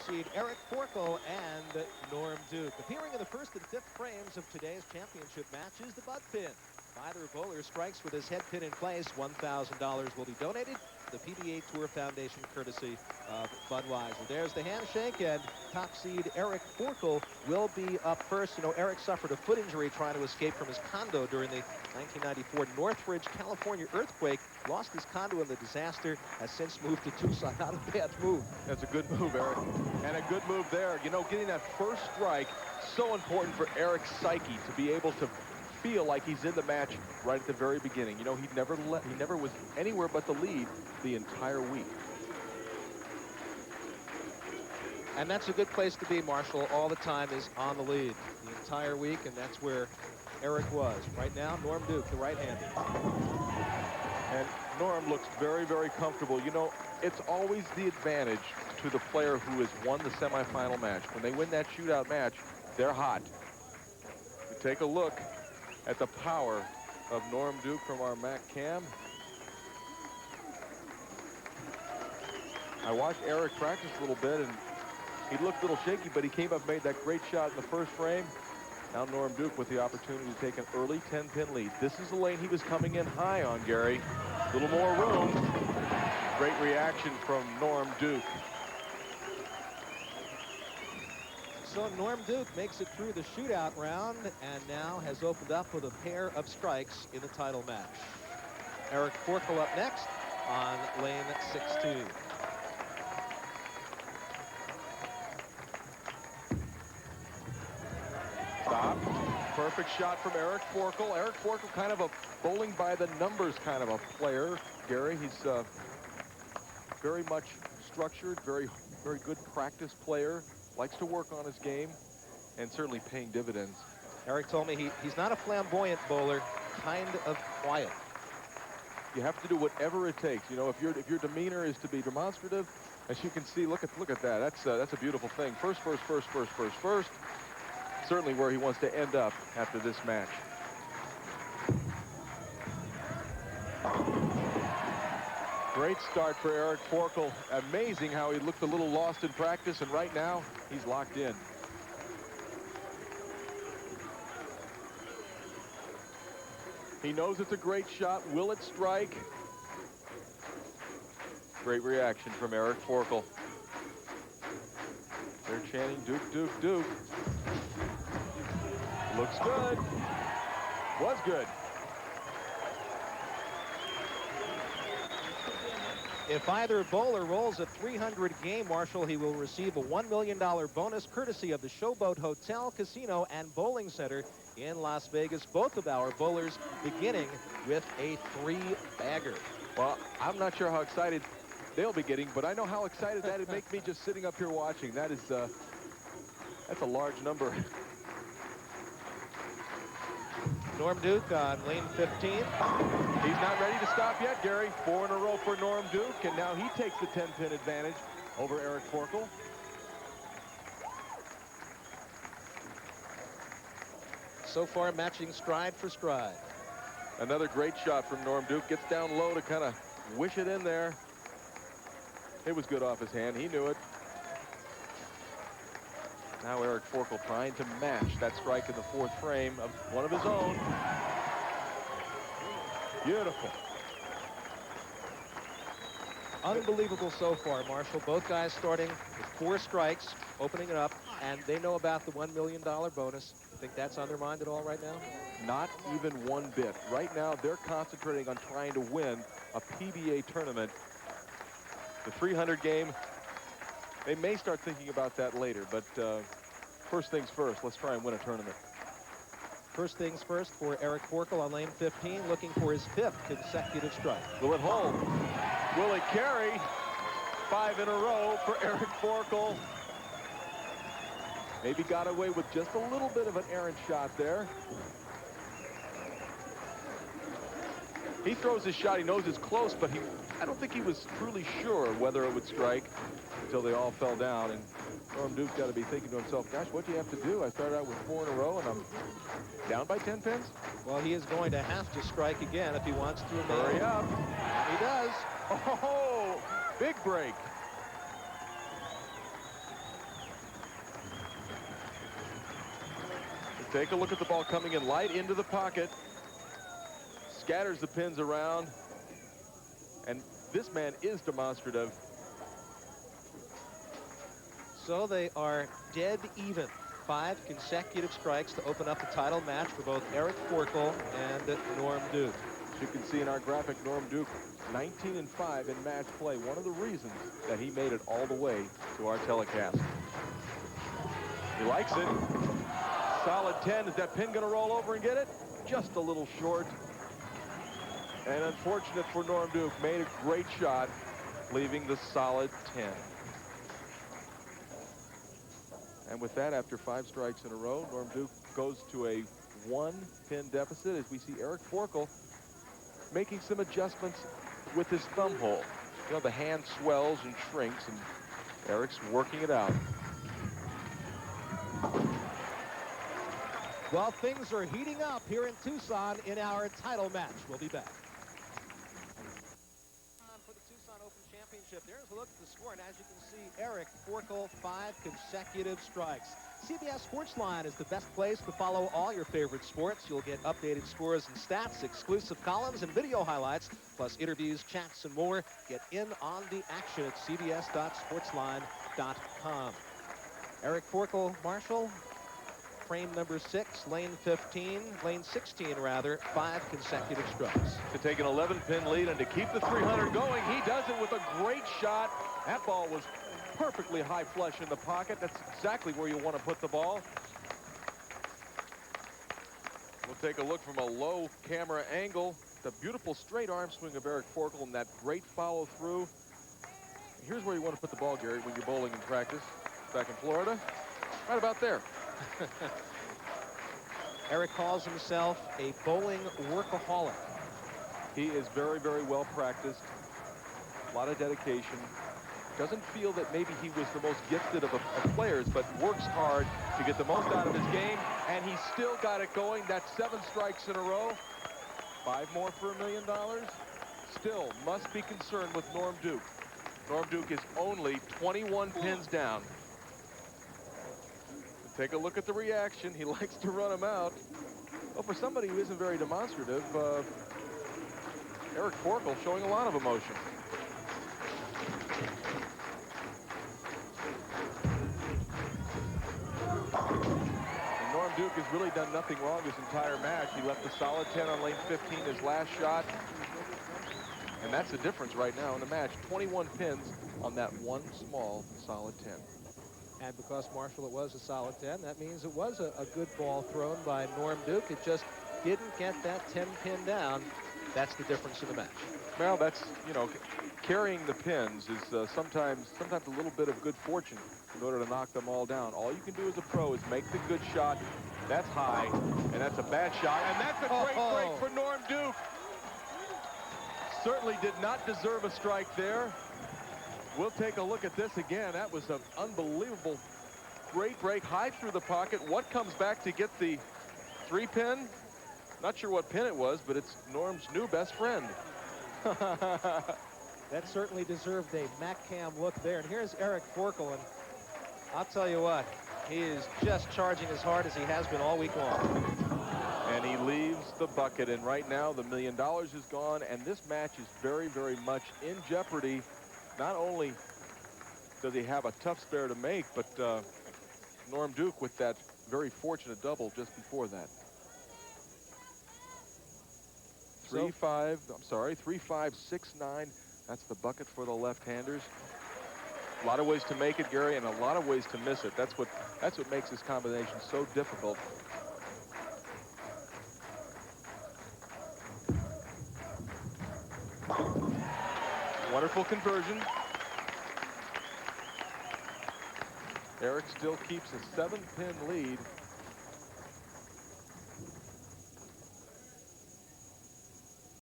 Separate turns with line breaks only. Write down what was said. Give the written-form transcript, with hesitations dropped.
seed Eric Forkel and Norm Duke. Appearing in the first and fifth frames of today's championship match is the butt pin. If either bowler strikes with his head pin in place, $1,000 will be donated to the PBA Tour Foundation, courtesy of Budweiser. There's the handshake, and top seed Eric Forkel will be up first. You know, Eric suffered a foot injury trying to escape from his condo during the 1994 Northridge, California earthquake. Lost his condo in the disaster, has since moved to Tucson. Not a bad move.
That's a good move, Eric. And a good move there. You know, getting that first strike, so important for Eric's psyche to be able to feel like he's in the match right at the very beginning. You know, he never was anywhere but the lead the entire week.
And that's a good place to be, Marshall. All the time is on the lead the entire week, and that's where Eric was. Right now, Norm Duke, the right-hander.
And Norm looks very, very comfortable. You know, it's always the advantage to the player who has won the semifinal match. When they win that shootout match, they're hot. We take a look at the power of Norm Duke from our Mac Cam. I watched Eric practice a little bit, and he looked a little shaky, but he came up and made that great shot in the first frame. Now Norm Duke with the opportunity to take an early 10-pin lead. This is the lane he was coming in high on, Gary. A little more room. Great reaction from Norm Duke.
So Norm Duke makes it through the shootout round and now has opened up with a pair of strikes in the title match. Eric Forkel up next on lane 16.
Stop. Perfect shot from Eric Forkel. Eric Forkel, kind of a bowling by the numbers kind of a player, Gary. He's very much structured, very good practice player. Likes to work on his game, and certainly paying dividends.
Eric told me he's not a flamboyant bowler, kind of quiet.
You have to do whatever it takes. You know, if your demeanor is to be demonstrative, as you can see, look at that. That's a beautiful thing. First. Certainly where he wants to end up after this match. Great start for Eric Forkel. Amazing how he looked a little lost in practice, and right now he's locked in. He knows it's a great shot. Will it strike? Great reaction from Eric Forkel. They're chanting Duke, Duke, Duke. Looks good. Was good.
If either bowler rolls a 300 game, Marshall, he will receive a $1 million bonus courtesy of the Showboat Hotel, Casino, and Bowling Center in Las Vegas. Both of our bowlers beginning with a 3-bagger.
Well, I'm not sure how excited they'll be getting, but I know how excited that'd make me just sitting up here watching. That is, that's a large number.
Norm Duke on lane 15.
He's not ready to stop yet, Gary. 4 in a row for Norm Duke, and now he takes the 10-pin advantage over Eric Forkel.
So far, matching stride for stride.
Another great shot from Norm Duke. Gets down low to kind of wish it in there. It was good off his hand. He knew it. Now Eric Forkel trying to match that strike in the 4th frame of one of his own. Beautiful.
Unbelievable so far, Marshall. Both guys starting with 4 strikes, opening it up, and they know about the $1 million bonus. You think that's on their mind at all right now?
Not even one bit. Right now, they're concentrating on trying to win a PBA tournament. The 300 game, they may start thinking about that later, but first things first, let's try and win a tournament.
First things first for Eric Forkel on lane 15, looking for his 5th consecutive strike.
Will it hold? Will it carry? 5 in a row for Eric Forkel. Maybe got away with just a little bit of an errant shot there. He throws his shot. He knows it's close, but I don't think he was truly sure whether it would strike until they all fell down. And Norm Duke's got to be thinking to himself, gosh, what do you have to do? I started out with 4 in a row, and I'm down by 10 pins.
Well, he is going to have to strike again if he wants to remain.
Hurry up.
He does.
Oh, big break. Take a look at the ball coming in light into the pocket. Scatters the pins around. And this man is demonstrative.
So they are dead even. 5 consecutive strikes to open up the title match for both Eric Forkel and Norm Duke.
As you can see in our graphic, Norm Duke 19-5 in match play. One of the reasons that he made it all the way to our telecast. He likes it. Solid 10. Is that pin going to roll over and get it? Just a little short. And unfortunate for Norm Duke, made a great shot, leaving the solid 10. And with that, after 5 strikes in a row, Norm Duke goes to a 1-pin deficit as we see Eric Forkel making some adjustments with his thumb hole. You know, the hand swells and shrinks, and Eric's working it out.
Well, things are heating up here in Tucson in our title match. We'll be back. For the Tucson Open Championship, there's a look at the score, and as you can see, Eric Forkel, 5 consecutive strikes. CBS Sportsline is the best place to follow all your favorite sports. You'll get updated scores and stats, exclusive columns and video highlights, plus interviews, chats, and more. Get in on the action at cbs.sportsline.com. Eric Forkel, Marshall, frame number 6, lane 15, lane 16 rather, 5 consecutive strikes.
To take an 11-pin lead and to keep the 300 going, he does it with a great shot. That ball was perfectly high flush in the pocket. That's exactly where you want to put the ball. We'll take a look from a low camera angle. The beautiful straight arm swing of Eric Forkel and that great follow through. Here's where you want to put the ball, Gary, when you're bowling in practice back in Florida. Right about there.
Eric calls himself a bowling workaholic.
He is very, very well practiced. A lot of dedication. Doesn't feel that maybe he was the most gifted of players, but works hard to get the most out of his game, and he's still got it going. That's 7 strikes in a row. 5 more for $1 million. Still must be concerned with Norm Duke. Norm Duke is only 21 pins down. Take a look at the reaction. He likes to run him out. Well, for somebody who isn't very demonstrative, Eric Forkel showing a lot of emotion. And Norm Duke has really done nothing wrong this entire match. He left a solid 10 on lane 15, his last shot. And that's the difference right now in the match. 21 pins on that one small solid 10.
And because, Marshall, it was a solid 10, that means it was a good ball thrown by Norm Duke. It just didn't get that 10-pin down. That's the difference in the match.
Well, that's, you know, carrying the pins is sometimes a little bit of good fortune in order to knock them all down. All you can do as a pro is make the good shot. That's high, and that's a bad shot, and that's a great break for Norm Duke. Certainly did not deserve a strike there. We'll take a look at this again. That was an unbelievable great break, high through the pocket. What comes back to get the 3-pin? Not sure what pin it was, but it's Norm's new best friend.
That certainly deserved a Mac-Cam look there. And here's Eric Forkel, and I'll tell you what, he is just charging as hard as he has been all week long.
And he leaves the bucket, and right now the $1 million is gone, and this match is very, very much in jeopardy. Not only does he have a tough spare to make, but Norm Duke with that very fortunate double just before that. 3-5-6-9. That's the bucket for the left-handers. A lot of ways to make it, Gary, and a lot of ways to miss it. That's what makes this combination so difficult. Wonderful conversion. Eric still keeps a 7-pin lead.